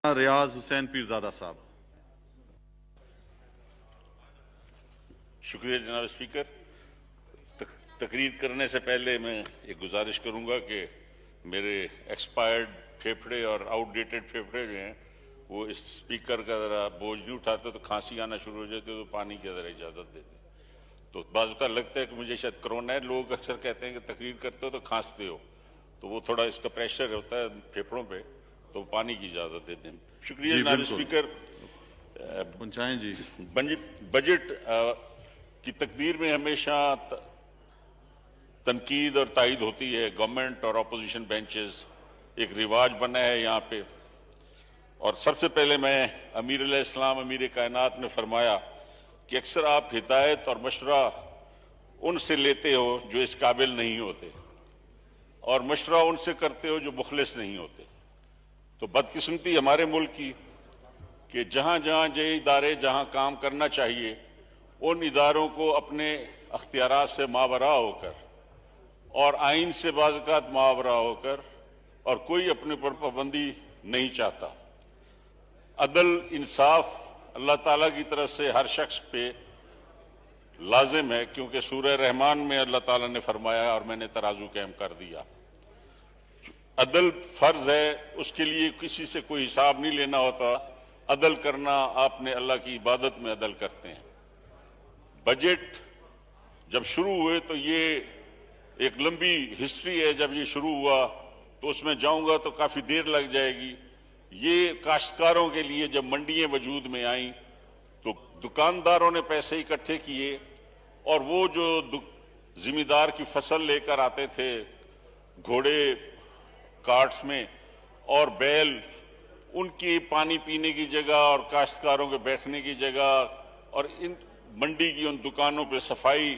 ریاض حسین پیرزادہ صاحب۔ شکریہ جناب اسپیکر۔ تقریر کرنے سے پہلے میں ایک گزارش کروں گا کہ میرے ایکسپائرڈ پھیپھڑے اور آؤٹ ڈیٹڈ پھیپھڑے جو ہیں وہ اس اسپیکر کا ذرا بوجھ نہیں اٹھاتے تو کھانسی آنا شروع ہو جاتی تو پانی کی ذرا اجازت دیتے۔ تو بعض اوقات لگتا ہے کہ مجھے شاید کرونا ہے، لوگ اکثر کہتے ہیں کہ تقریر کرتے ہو تو کھانستے ہو، تو وہ تھوڑا اس کا پریشر ہوتا ہے پھیپھڑوں پہ، تو پانی کی اجازت دیتے ہیں۔ شکریہ جناب اسپیکر۔ پہنچائیں جی۔ بجٹ کی تقدیر میں ہمیشہ تنقید اور تائید ہوتی ہے۔ گورنمنٹ اور اپوزیشن بینچز ایک رواج بنا ہے یہاں پہ، اور سب سے پہلے میں امیر علیہ السلام امیر کائنات نے فرمایا کہ اکثر آپ ہدایت اور مشورہ ان سے لیتے ہو جو اس قابل نہیں ہوتے، اور مشورہ ان سے کرتے ہو جو مخلص نہیں ہوتے۔ تو بدقسمتی ہمارے ملک کی کہ جہاں جہاں یہ ادارے جہاں کام کرنا چاہیے ان اداروں کو اپنے اختیارات سے ماورا ہو کر اور آئین سے بعض اوقات ماورا ہو کر اور کوئی اپنے پر پابندی نہیں چاہتا۔ عدل انصاف اللہ تعالیٰ کی طرف سے ہر شخص پہ لازم ہے، کیونکہ سورہ رحمان میں اللہ تعالیٰ نے فرمایا اور میں نے ترازو قائم کر دیا۔ عدل فرض ہے، اس کے لیے کسی سے کوئی حساب نہیں لینا ہوتا۔ عدل کرنا آپ نے اللہ کی عبادت میں عدل کرتے ہیں۔ بجٹ جب شروع ہوئے تو یہ ایک لمبی ہسٹری ہے، جب یہ شروع ہوا تو اس میں جاؤں گا تو کافی دیر لگ جائے گی۔ یہ کاشتکاروں کے لیے جب منڈیاں وجود میں آئیں تو دکانداروں نے پیسے اکٹھے کیے، اور وہ جو زمیندار کی فصل لے کر آتے تھے گھوڑے کارٹس میں اور بیل، ان کی پانی پینے کی جگہ اور کاشتکاروں کے بیٹھنے کی جگہ اور ان منڈی کی ان دکانوں پہ صفائی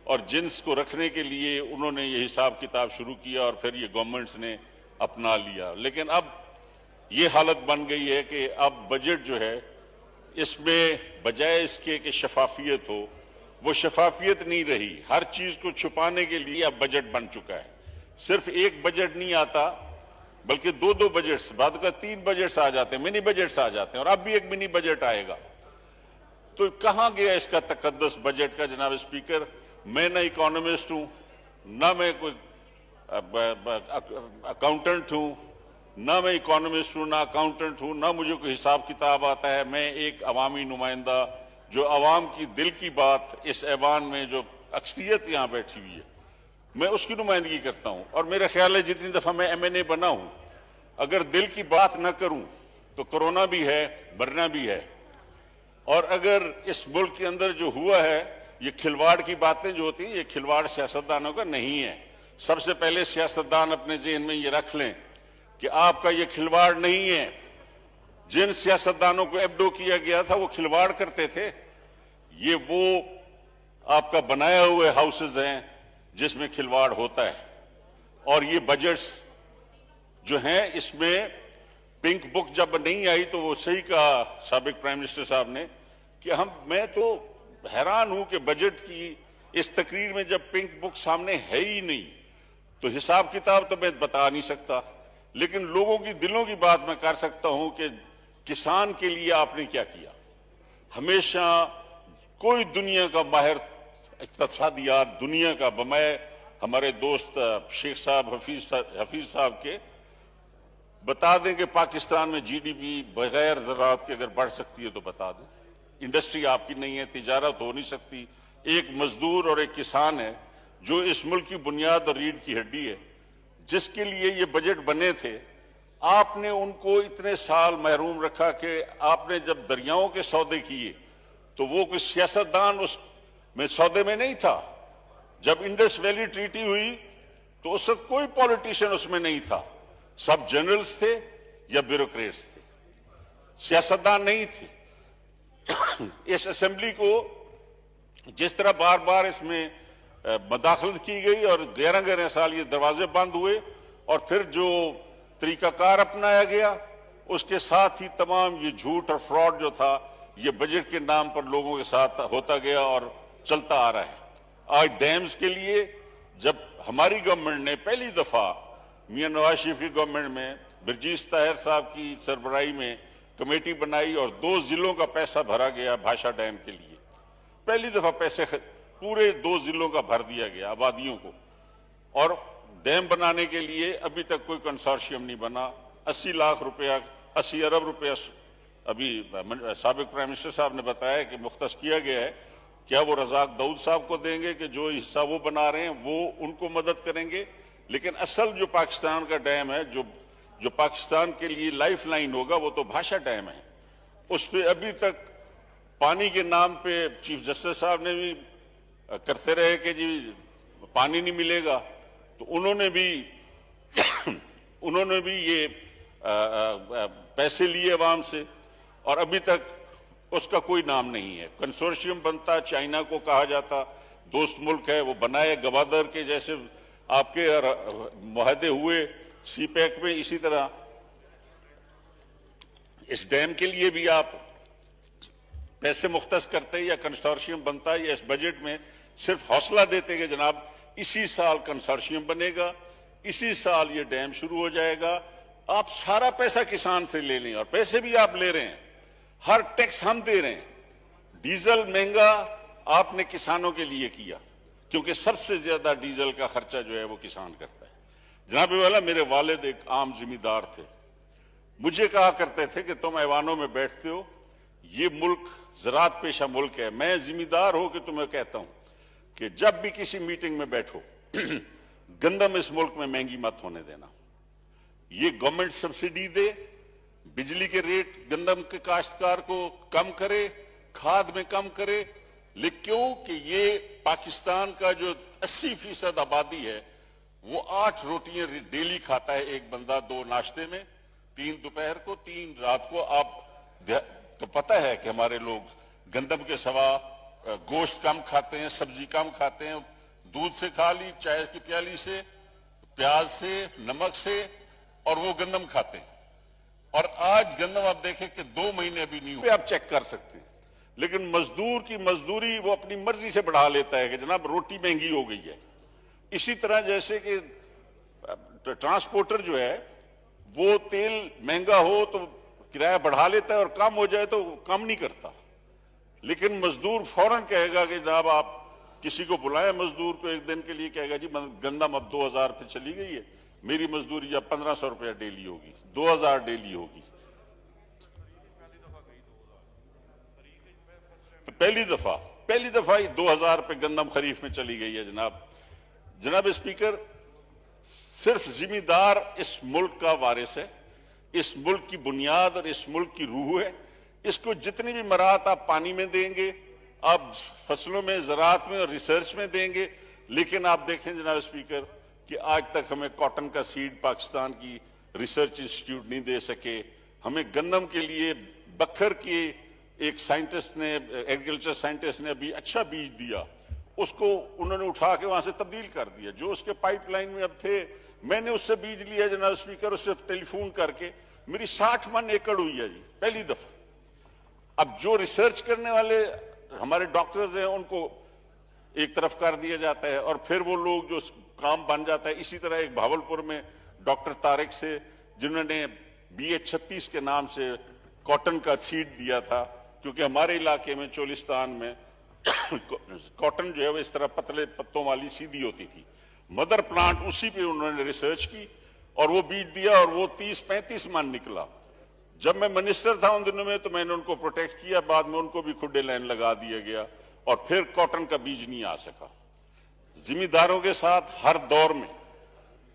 اور جنس کو رکھنے کے لیے انہوں نے یہ حساب کتاب شروع کیا، اور پھر یہ گورنمنٹس نے اپنا لیا۔ لیکن اب یہ حالت بن گئی ہے کہ اب بجٹ جو ہے اس میں بجائے اس کے کہ شفافیت ہو، وہ شفافیت نہیں رہی۔ ہر چیز کو چھپانے کے لیے اب بجٹ بن چکا ہے۔ صرف ایک بجٹ نہیں آتا بلکہ دو بجٹس، بعد کا 3 بجٹس آ جاتے ہیں، منی بجٹس آ جاتے ہیں، اور اب بھی ایک منی بجٹ آئے گا۔ تو کہاں گیا اس کا تقدس بجٹ کا جناب اسپیکر؟ میں نہ اکانومسٹ ہوں، نہ میں کوئی اکاؤنٹنٹ ہوں، نہ میں اکانومسٹ ہوں، نہ اکاؤنٹنٹ ہوں، نہ مجھے کوئی حساب کتاب آتا ہے۔ میں ایک عوامی نمائندہ جو عوام کی دل کی بات اس ایوان میں جو اکثریت یہاں بیٹھی ہوئی ہے میں اس کی نمائندگی کرتا ہوں، اور میرا خیال ہے جتنی دفعہ میں ایم این اے بنا ہوں اگر دل کی بات نہ کروں تو کرونا بھی ہے، مرنا بھی ہے۔ اور اگر اس ملک کے اندر جو ہوا ہے، یہ کھلواڑ کی باتیں جو ہوتی ہیں، یہ کھلواڑ سیاستدانوں کا نہیں ہے۔ سب سے پہلے سیاستدان اپنے ذہن میں یہ رکھ لیں کہ آپ کا یہ کھلواڑ نہیں ہے۔ جن سیاستدانوں کو ایبڈو کیا گیا تھا وہ کھلواڑ کرتے تھے۔ یہ وہ آپ کا بنایا ہوئے ہاؤسز ہیں جس میں کھلواڑ ہوتا ہے۔ اور یہ بجٹس جو ہیں اس میں پنک بک جب نہیں آئی تو وہ صحیح کہا سابق پرائم منسٹر صاحب نے کہ میں تو حیران ہوں کہ بجٹ کی اس تقریر میں جب پنک بک سامنے ہے ہی نہیں تو حساب کتاب تو میں بتا نہیں سکتا، لیکن لوگوں کی دلوں کی بات میں کر سکتا ہوں کہ کسان کے لیے آپ نے کیا کیا۔ ہمیشہ کوئی دنیا کا ماہر اقتصادیات دنیا کا بمائے ہمارے دوست شیخ صاحب حفیظ صاحب کے بتا دیں کہ پاکستان میں جی ڈی پی بغیر زراعت کے اگر بڑھ سکتی ہے تو بتا دیں۔ انڈسٹری آپ کی نہیں ہے، تجارت ہو نہیں سکتی۔ ایک مزدور اور ایک کسان ہے جو اس ملک کی بنیاد اور ریڑھ کی ہڈی ہے، جس کے لیے یہ بجٹ بنے تھے۔ آپ نے ان کو اتنے سال محروم رکھا کہ آپ نے جب دریاؤں کے سودے کیے تو وہ کوئی سیاستدان اس میں سودے میں نہیں تھا۔ جب انڈس ویلی ٹریٹی ہوئی تو اس وقت کوئی پولیٹیشین اس میں نہیں تھا، سب جنرلز تھے یا بیوروکریٹس تھے، سیاستدان نہیں تھے۔ اس اسمبلی کو جس طرح بار بار اس میں مداخلت کی گئی اور 11 سال یہ دروازے بند ہوئے، اور پھر جو طریقہ کار اپنایا گیا اس کے ساتھ ہی تمام یہ جھوٹ اور فراڈ جو تھا یہ بجٹ کے نام پر لوگوں کے ساتھ ہوتا گیا اور چلتا آ رہا ہے۔ آج ڈیمز کے لیے جب ہماری گورنمنٹ نے پہلی دفعہ میاں نواز شریف کی گورنمنٹ میں برجیس طاہر صاحب کی سربراہی میں कमेटी बनाई और 2 जिलों का पैसा भरा गया भाषा डैम के लिए। पहली दफा पैसे पूरे 2 जिलों का भर दिया गया आबादियों को। और डैम बनाने के लिए अभी तक कोई कंसोर्शियम नहीं बना। 80 लाख रुपया, 80 अरब रुपया अभी साबिक प्राइम मिनिस्टर साहब ने बताया कि मुख्तस किया गया है। क्या वो रज़ाक दाऊद साहब को देंगे कि जो हिस्सा वो बना रहे हैं वो उनको मदद करेंगे? लेकिन असल जो पाकिस्तान का डैम है, जो पाकिस्तान के लिए लाइफ लाइन होगा, वो तो भाषा डैम है। उस पर अभी तक पानी के नाम पे चीफ जस्टिस साहब ने भी करते रहे कि जी पानी नहीं मिलेगा, तो उन्होंने भी ये पैसे लिए अवाम से और अभी तक उसका कोई नाम नहीं है। कंसोर्शियम बनता, चाइना को कहा जाता दोस्त मुल्क है, वो बनाए गवादर के जैसे आपके मुआहदे हुए सीपैक में। इसी तरह इस डैम के लिए भी आप पैसे मुख्तस करते या कंसोर्शियम बनता या इस बजट में सिर्फ हौसला देते कि जनाब इसी साल कंसोर्शियम बनेगा, इसी साल ये डैम शुरू हो जाएगा। आप सारा पैसा किसान से ले लें और पैसे भी आप ले रहे हैं, हर टैक्स हम दे रहे हैं। डीजल महंगा आपने किसानों के लिए किया क्योंकि सबसे ज्यादा डीजल का खर्चा जो है वो किसान करता है। जनाब वाला, मेरे वालिद एक आम जिम्मेदार थे, मुझे कहा करते थे कि तुम ऐवानों में बैठते हो, ये मुल्क ज़राअत पेशा मुल्क है। मैं जिम्मेदार हो कि तुम्हें कहता हूं कि जब भी किसी मीटिंग में बैठो गंदम इस मुल्क में महंगी मत होने देना। ये गवर्नमेंट सब्सिडी दे, बिजली के रेट गंदम के काश्तकार को कम करे, खाद में कम करे, लेकिन क्यों कि ये पाकिस्तान का जो 80% आबादी है वो 8 रोटियां डेली खाता है एक बंदा, 2 नाश्ते में, 3 दोपहर को, 3 रात को। आप तो पता है कि हमारे लोग गंदम के सिवा गोश्त कम खाते हैं, सब्जी कम खाते हैं, दूध से खा ली, चाय की प्याली से, प्याज से, नमक से, और वो गंदम खाते हैं। और आज गंदम आप देखें कि 2 महीने अभी नहीं हुए, आप चेक कर सकते हैं। लेकिन मजदूर की मजदूरी वो अपनी मर्जी से बढ़ा लेता है कि जनाब रोटी महंगी हो गई है। इसी तरह जैसे कि ट्रांसपोर्टर जो है वो तेल महंगा हो तो किराया बढ़ा लेता है और कम हो जाए तो कम नहीं करता। लेकिन मजदूर फौरन कहेगा कि जनाब आप किसी को बुलाएं मजदूर को एक दिन के लिए, कहेगा जी गंदम अब 2000 पे चली गई है, मेरी मजदूरी अब 1500 रुपया डेली होगी, 2000 डेली होगी। पहली दफा ही 2000 पे गंदम खरीफ में चली गई है। जनाब स्पीकर, सिर्फ जिम्मेदार इस मुल्क का वारिस है, इस मुल्क की बुनियाद और इस मुल्क की रूह है। इसको जितनी भी मराहत आप पानी में देंगे, आप फसलों में, ज़राअत में और रिसर्च में देंगे, लेकिन आप देखें जनाब स्पीकर कि आज तक हमें कॉटन का सीड पाकिस्तान की रिसर्च इंस्टीट्यूट नहीं दे सके। हमें गंदम के लिए बखर के एक साइंटिस्ट ने, एग्रीकल्चर साइंटिस्ट ने अभी अच्छा बीज दिया, उसको उन्होंने उठा के वहां से तब्दील कर दिया। जो उसके पाइपलाइन में अब थे, मैंने उससे बीज लिया जनाब स्पीकर, उससे टेलीफोन करके, मेरी 60 मन एकड़ हुई है जी, पहली दफा। अब जो रिसर्च करने वाले हमारे डॉक्टर्स हैं उनको एक तरफ कर दिया जाता है और फिर वो लोग जो काम बन जाता है। इसी तरह एक भावलपुर में डॉक्टर तारिक से, जिन्होंने BH36 के नाम से कॉटन का सीड दिया था, क्योंकि हमारे इलाके में चोलिस्तान में कॉटन जो है वो इस तरह पतले पत्तों वाली सीधी होती थी। मदर प्लांट उसी पे उन्होंने रिसर्च की और वो बीज दिया और वो 30-35 मन निकला। जब मैं मिनिस्टर था उन दिनों में तो मैंने उनको प्रोटेक्ट किया, बाद में उनको भी खुडे लाइन लगा दिया गया और फिर कॉटन का बीज नहीं आ सका। जिम्मेदारों के साथ हर दौर में,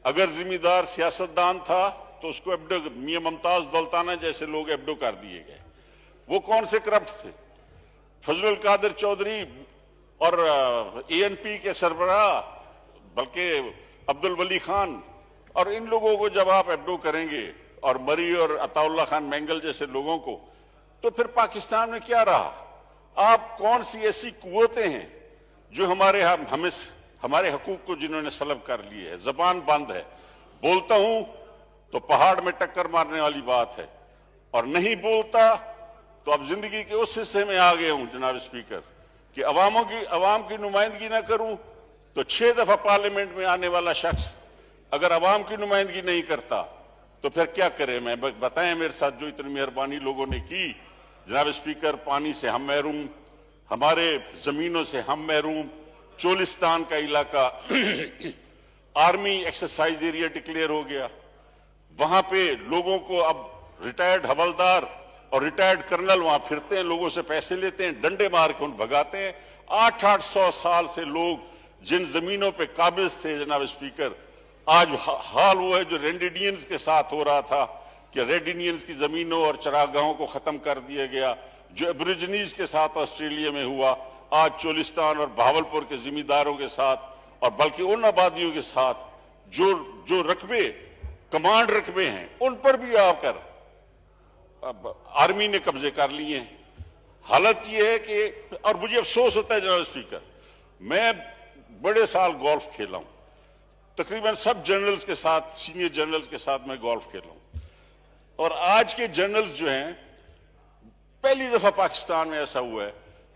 अगर जिम्मेदार सियासतदान था तो उसको एब्डो, मियां मुमताज दौलताना जैसे लोग एब्डो कर दिए गए। वो कौन से करप्ट थे? फजलुल कादिर चौधरी और ANP के सरबराह, बल्कि अब्दुल वली खान, और इन लोगों को जब आप एब्डो करेंगे और मरी और अताउल्ला खान मैंगल जैसे लोगों को, तो फिर पाकिस्तान में क्या रहा? आप कौन सी ऐसी कुव्वतें हैं जो हमारे हकूक को जिन्होंने सलब कर लिए है? जबान बंद है, बोलता हूं तो पहाड़ में टक्कर मारने वाली बात है, और नहीं बोलता तो अब जिंदगी के उस हिस्से में आ गया हूं जनाब स्पीकर कि अवाम की नुमाइंदगी ना करूं तो 6 दफा पार्लियामेंट में आने वाला शख्स अगर अवाम की नुमाइंदगी नहीं करता तो फिर क्या करें? मैं बताएं मेरे साथ जो इतनी मेहरबानी लोगों ने की। जनाब स्पीकर, पानी से हम महरूम, हमारे जमीनों से हम महरूम, चोलिस्तान का इलाका आर्मी एक्सरसाइज एरिया डिक्लेयर हो गया। वहां पे लोगों को अब रिटायर्ड हवलदार और रिटायर्ड कर्नल वहां फिरते हैं, लोगों से पैसे लेते हैं, डंडे मार के उन भगाते हैं। 800 साल से लोग जिन जमीनों पे काबिज थे जनाब स्पीकर, आज हाल वो है जो रेड इंडियंस के साथ हो रहा था कि रेड इंडियंस की जमीनों और चरागाहों को खत्म कर दिया गया, जो एबरिजनीज के साथ ऑस्ट्रेलिया में हुआ, आज चोलिस्तान और बहावलपुर के जिम्मेदारों के साथ और बल्कि उन आबादियों के साथ जो रकबे कमांड रकबे हैं उन पर भी आकर आर्मी ने कब्जे कर लिए हैं। हालत ये है कि, और मुझे अफसोस होता है जनाब स्पीकर, मैं बड़े साल गोल्फ खेला हूं, तकरीबन सब जनरल्स के साथ, सीनियर जनरल्स के साथ मैं गोल्फ खेला हूं, और आज के जनरल्स जो हैं, पहली दफा पाकिस्तान में ऐसा हुआ है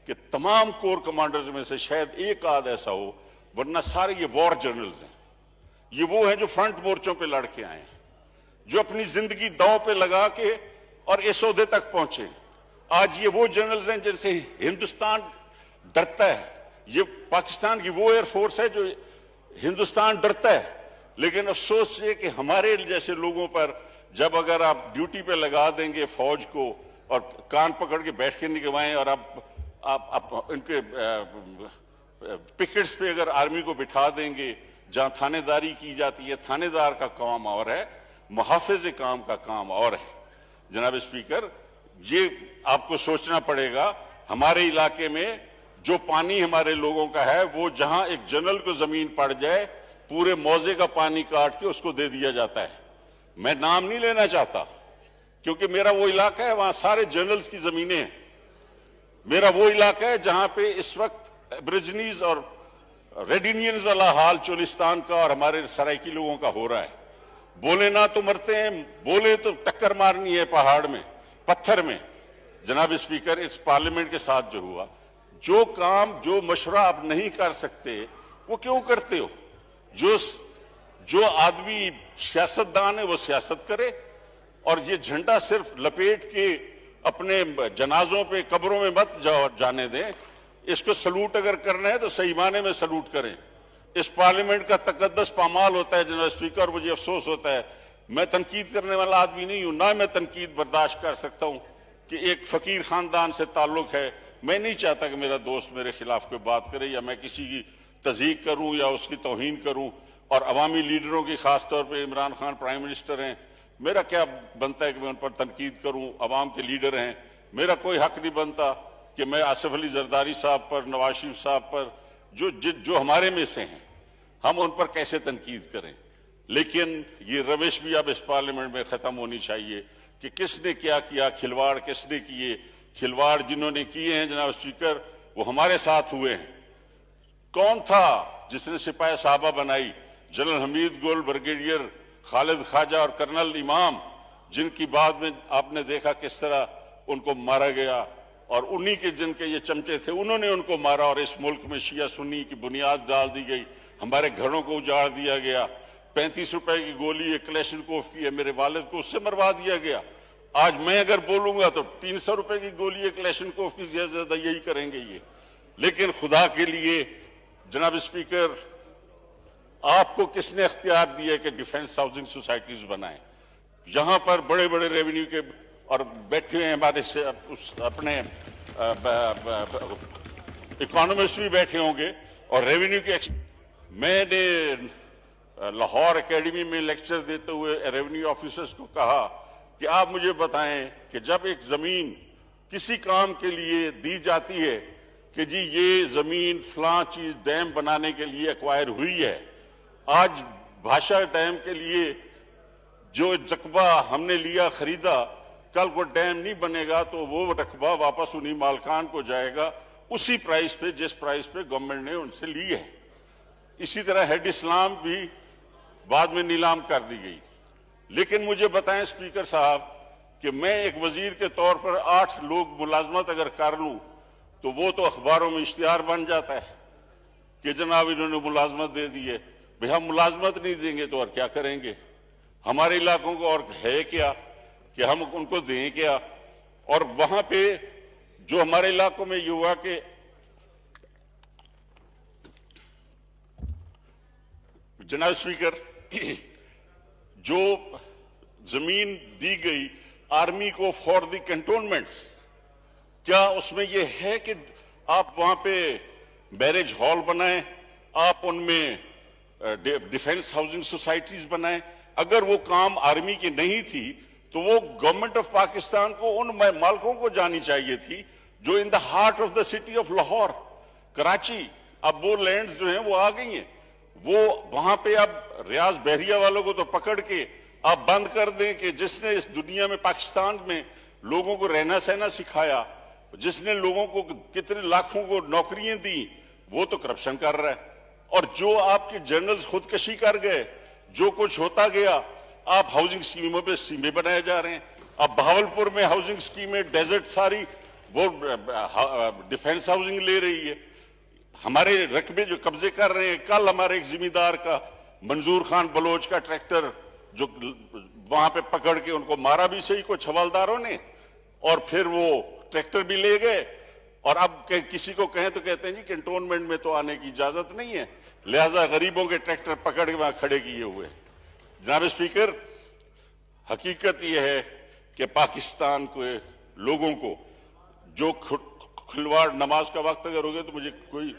कि तमाम कोर कमांडर्स में से शायद एक आध ऐसा हो, वरना सारे ये वॉर जनरल्स हैं। ये वो हैं जो फ्रंट मोर्चों पे लड़ के आए हैं, जो अपनी जिंदगी दांव पे लगा के और इस ओहदे तक पहुंचे। आज ये वो जनरल्स हैं जिनसे हिंदुस्तान डरता है। ये पाकिस्तान की वो एयरफोर्स है जो हिंदुस्तान डरता है। लेकिन अफसोस ये कि हमारे जैसे लोगों पर जब अगर आप ड्यूटी पे लगा देंगे फौज को और कान पकड़ के बैठ के निकलवाएं और आप इनके पिकेट्स पे अगर आर्मी को बिठा देंगे जहां थानेदारी की जाती है, थानेदार का काम और है, मुहाफिज काम का काम और है। जनाब स्पीकर, ये आपको सोचना पड़ेगा। हमारे इलाके में जो पानी हमारे लोगों का है, वो जहां एक जनरल को जमीन पड़ जाए, पूरे मौजे का पानी काट के उसको दे दिया जाता है। मैं नाम नहीं लेना चाहता क्योंकि मेरा वो इलाका है, वहां सारे जनरल्स की जमीनें हैं। मेरा वो इलाका है जहां पे इस वक्त एब्रिजनीज और रेड इंडियंस वाला हाल चोलिस्तान का और हमारे सराइकी लोगों का हो रहा है। बोले ना तो मरते हैं, बोले तो टक्कर मारनी है पहाड़ में, पत्थर में। जनाब स्पीकर, इस पार्लियामेंट के साथ जो हुआ, जो काम, जो मशवरा आप नहीं कर सकते वो क्यों करते हो? जो आदमी सियासतदान है वो सियासत करे, और ये झंडा सिर्फ लपेट के अपने जनाजों पे, कब्रों में मत जाने दें। इसको सलूट अगर करना है तो सही माने में सलूट करें। इस पार्लियामेंट का तकद्दस पामाल होता है जनाब स्पीकर। मुझे अफसोस होता है, मैं तनकीद करने वाला आदमी नहीं हूं, ना मैं तनकीद बर्दाश्त कर सकता हूं कि एक फकीर खानदान से ताल्लुक है। मैं नहीं चाहता कि मेरा दोस्त मेरे खिलाफ कोई बात करे या मैं किसी की तज़हीक करूं या उसकी तौहीन करूं। और अवामी लीडरों की खास तौर पर इमरान खान प्राइम मिनिस्टर हैं, मेरा क्या बनता है कि मैं उन पर तनकीद करूं? अवाम के लीडर हैं, मेरा कोई हक नहीं बनता कि मैं आसिफ अली जरदारी साहब पर, नवाज शरीफ साहब पर, जो हमारे में से हैं, हम उन पर कैसे तनकीद करें। लेकिन ये रविश भी अब इस पार्लियामेंट में खत्म होनी चाहिए कि किसने क्या किया, खिलवाड़ किसने किए। खिलवाड़ जिन्होंने किए हैं जनाब स्पीकर, वो हमारे साथ हुए हैं। कौन था जिसने सिपाही साहबा बनाई? जनरल हमीद गुल, ब्रिगेडियर खालिद ख्वाजा और कर्नल इमाम, जिनकी बाद में आपने देखा किस तरह उनको मारा गया, और उन्हीं के जिनके ये चमचे थे उन्होंने उनको मारा, और इस मुल्क में शिया सुन्नी की बुनियाद डाल दी गई, हमारे घरों को उजाड़ दिया गया। 35 रुपए की गोली एक क्लेशनकोफ की है, मेरे वालिद को उससे मरवा दिया गया। आज मैं अगर बोलूंगा तो 300 रुपए की गोली एक क्लेशनकोफ की ज्यादा यही करेंगे ये। लेकिन खुदा के लिए जनाब स्पीकर, आपको किसने अख्तियार दिया कि डिफेंस हाउसिंग सोसाइटीज बनाएं? यहां पर बड़े बड़े रेवेन्यू के और बैठे हैं हमारे से अपने इकोनॉमिस्ट भी बैठे होंगे और रेवेन्यू के। मैंने लाहौर एकेडमी में लेक्चर देते हुए रेवेन्यू ऑफिसर्स को कहा कि आप मुझे बताएं कि जब एक जमीन किसी काम के लिए दी जाती है कि जी ये जमीन फलां चीज डैम बनाने के लिए एक्वायर हुई है, आज भाषा डैम के लिए जो रकबा हमने लिया, खरीदा, कल को डैम नहीं बनेगा तो वो रकबा वापस उन्हीं मालकान को जाएगा उसी प्राइस पे जिस प्राइस पे गवर्नमेंट ने उनसे ली है। इसी तरह हेड इस्लाम भी बाद में नीलाम कर दी गई। लेकिन मुझे बताएं स्पीकर साहब कि मैं एक वजीर के तौर पर 8 लोग मुलाजमत अगर कर लूं तो वो तो अखबारों में इश्तिहार बन जाता है कि जनाब इन्होंने मुलाजमत दे दी है। भाई हम मुलाजमत नहीं देंगे तो और क्या करेंगे? ہمارے علاقوں کو اور ہے کیا کہ ہم ان کو دیں کیا؟ اور وہاں پہ جو ہمارے علاقوں میں یہ ہوا کہ جناب اسپیکر، جو زمین دی گئی آرمی کو فار دی کنٹونمنٹس، کیا اس میں یہ ہے کہ آپ وہاں پہ بیریج ہال بنائیں، آپ ان میں ڈیفنس ہاؤسنگ سوسائٹیز بنائیں؟ اگر وہ کام آرمی کی نہیں تھی تو وہ گورنمنٹ آف پاکستان کو ان مالکوں کو جانی چاہیے تھی جو in the heart of the city of Lahore, Karachi. اب وہ لینڈز جو ہیں وہ آ گئی ہیں، وہ وہاں پہ اب ریاض بحریہ والوں کو تو پکڑ کے آپ بند کر دیں کہ جس نے اس دنیا میں پاکستان میں لوگوں کو رہنا سہنا سکھایا، جس نے لوگوں کو کتنے لاکھوں کو نوکریاں دی، وہ تو کرپشن کر رہا ہے۔ اور جو آپ کے جنرلز خودکشی کر گئے، جو کچھ ہوتا گیا، آپ ہاؤسنگ اسکیموں پہ اسکیمیں بنائے جا رہے ہیں۔ اب بہاولپور میں ہاؤسنگ اسکیمیں ڈیزرٹ ساری وہ ڈیفنس ہاؤسنگ لے رہی ہے، ہمارے رقبے جو قبضے کر رہے ہیں۔ کل ہمارے ایک ذمہ دار کا منظور خان بلوچ کا ٹریکٹر جو وہاں پہ پکڑ کے ان کو مارا بھی صحیح کچھ حوالداروں نے، اور پھر وہ ٹریکٹر بھی لے گئے، اور اب کسی کو کہیں تو کہتے ہیں جی کنٹونمنٹ میں تو آنے کی اجازت نہیں ہے، لہذا غریبوں کے ٹریکٹر پکڑ کے وہاں کھڑے کیے ہوئے۔ جناب اسپیکر، حقیقت یہ ہے کہ پاکستان کے لوگوں کو جو کھلواڑ، نماز کا وقت اگر ہو گیا تو مجھے کوئی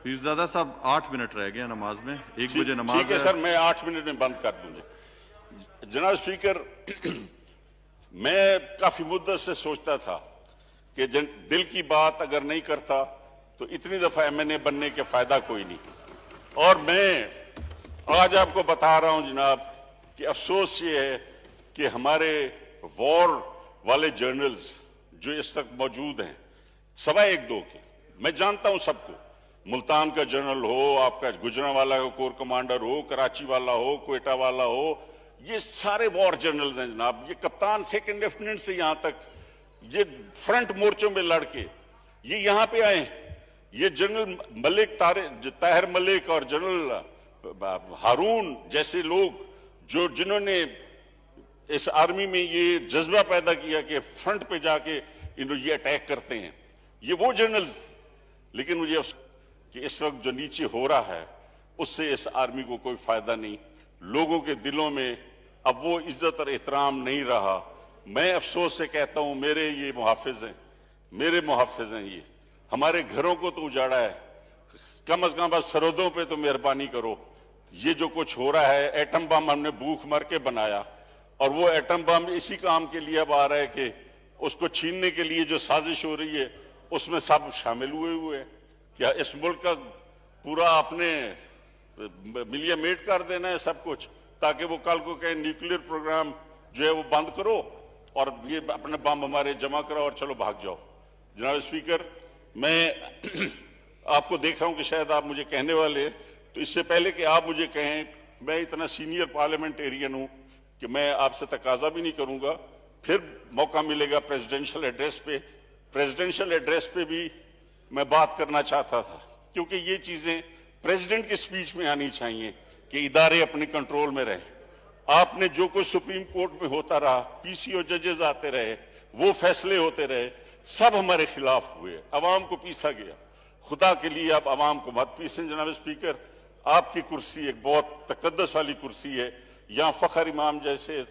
پیرزادہ صاحب 8 منٹ رہ گئے نماز میں، 1 بجے نماز ٹھیک ہے سر، میں 8 منٹ میں بند کر دوں گی۔ جناب اسپیکر، میں کافی مدت سے سوچتا تھا کہ دل کی بات اگر نہیں کرتا تو اتنی دفعہ MNA بننے کے فائدہ کوئی نہیں، اور میں آج آپ کو بتا رہا ہوں جناب کہ افسوس یہ ہے کہ ہمارے وار والے جرنلز جو اس وقت موجود ہیں، سوائے 1-2 کے، میں جانتا ہوں سب کو، ملتان کا جنرل ہو، آپ کا گجرانوالہ کا کور کمانڈر ہو، کراچی والا ہو، کوئٹہ والا ہو، یہ سارے وار جنرلز ہیں جناب۔ یہ کپتان سیکنڈ لیفٹیننٹ سے یہاں تک، یہ فرنٹ مورچوں میں لڑ کے یہ یہاں پہ آئے ہیں۔ یہ جنرل ملک طاہر ملک اور جنرل ہارون جیسے لوگ جنہوں نے اس آرمی میں یہ جذبہ پیدا کیا کہ فرنٹ پہ جا کے یہ اٹیک کرتے ہیں، یہ وہ جنرلز۔ لیکن مجھے کہ اس وقت جو نیچے ہو رہا ہے اس سے اس آرمی کو کوئی فائدہ نہیں، لوگوں کے دلوں میں اب وہ عزت اور احترام نہیں رہا۔ میں افسوس سے کہتا ہوں، میرے یہ محافظ ہیں، میرے محافظ ہیں، یہ ہمارے گھروں کو تو اجاڑا ہے، کم از کم بس سرحدوں پہ تو مہربانی کرو۔ یہ جو کچھ ہو رہا ہے، ایٹم بم ہم نے بھوک مر کے بنایا، اور وہ ایٹم بم اسی کام کے لیے اب آ رہا ہے کہ اس کو چھیننے کے لیے جو سازش ہو رہی ہے اس میں سب شامل ہوئے ہیں۔ کیا اس ملک کا پورا اپنے ملیے میٹ کر دینا ہے سب کچھ، تاکہ وہ کل کو کہیں نیوکلیر پروگرام جو ہے وہ بند کرو اور یہ اپنے بم ہمارے جمع کرو اور چلو بھاگ جاؤ؟ جناب اسپیکر، میں آپ کو دیکھ رہا ہوں کہ شاید آپ مجھے کہنے والے ہیں، تو اس سے پہلے کہ آپ مجھے کہیں، میں اتنا سینئر پارلیمنٹیرین ہوں کہ میں آپ سے تقاضا بھی نہیں کروں گا، پھر موقع ملے گا پریزیڈنشل ایڈریس پہ، پریزیڈنشل ایڈریس پہ بھی میں بات کرنا چاہتا تھا، کیونکہ یہ چیزیں پریزیڈنٹ کی سپیچ میں آنی چاہیے کہ ادارے اپنے کنٹرول میں رہیں۔ آپ نے جو کچھ سپریم کورٹ میں ہوتا رہا، PCO ججز آتے رہے، وہ فیصلے ہوتے رہے، سب ہمارے خلاف ہوئے، عوام کو پیسا گیا۔ خدا کے لیے آپ عوام کو مت پیسیں جناب اسپیکر، آپ کی کرسی ایک بہت تقدس والی کرسی ہے، یہاں فخر امام جیسے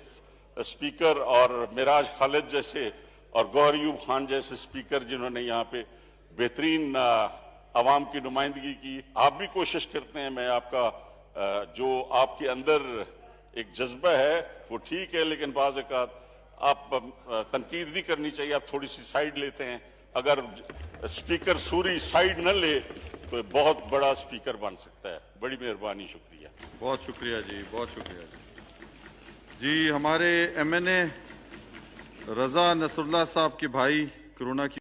اسپیکر اور معراج خالد جیسے اور گوہر ایوب خان جیسے اسپیکر جنہوں نے یہاں پہ بہترین عوام کی نمائندگی کی، آپ بھی کوشش کرتے ہیں۔ میں آپ کا جو آپ کے اندر ایک جذبہ ہے وہ ٹھیک ہے، لیکن بعض اوقات آپ تنقید بھی کرنی چاہیے، آپ تھوڑی سی سائیڈ لیتے ہیں۔ اگر اسپیکر سوری سائیڈ نہ لے تو بہت بڑا اسپیکر بن سکتا ہے۔ بڑی مہربانی، شکریہ۔ بہت شکریہ جی، بہت شکریہ جی۔ ہمارے MNA رضا نصر اللہ صاحب کے بھائی کورونا کی